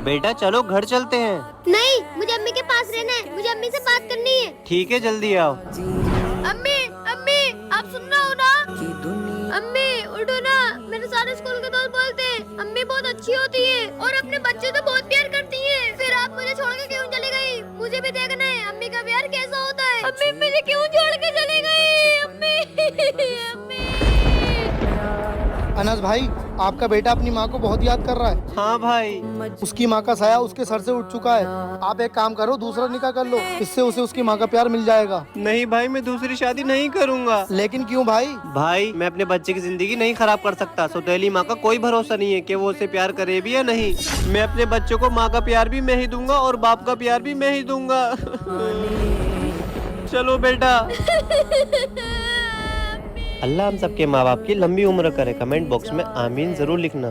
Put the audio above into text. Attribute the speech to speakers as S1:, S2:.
S1: बेटा चलो घर चलते हैं।
S2: नहीं, मुझे अम्मी के पास रहना है, मुझे अम्मी से बात करनी है।
S1: ठीक है जल्दी आओ।
S2: अम्मी अम्मी आप सुन रहे हो ना? अम्मी उठो ना, मेरे सारे स्कूल के दोस्त बोलते हैं अम्मी बहुत अच्छी होती है और अपने बच्चे तो बहुत प्यार करती है। फिर आप मुझे छोड़ के क्यों चली गई? मुझे भी देखना है अम्मी का प्यार कैसा होता है। अम्मी मुझे क्यों छोड़ के चली गई? अम्मी अम्मी।
S3: अनस भाई, आपका बेटा अपनी माँ को बहुत याद कर रहा है।
S1: हाँ भाई।
S3: उसकी माँ का साया उसके सर से उठ चुका है। आप एक काम करो, दूसरा निकाह कर लो, इससे उसे उसकी माँ का प्यार मिल जाएगा।
S1: नहीं भाई, मैं दूसरी शादी नहीं करूँगा।
S3: लेकिन क्यों भाई?
S1: भाई मैं अपने बच्चे की जिंदगी नहीं खराब कर सकता। सौतेली माँ का कोई भरोसा नहीं है कि वो उसे प्यार करे भी या नहीं। मैं अपने बच्चों को माँ का प्यार भी मैं ही दूंगा और बाप का प्यार भी मैं ही दूंगा। चलो बेटा। अल्लाह हम सबके माँ बाप की लंबी उम्र करे। कमेंट बॉक्स में आमीन जरूर लिखना।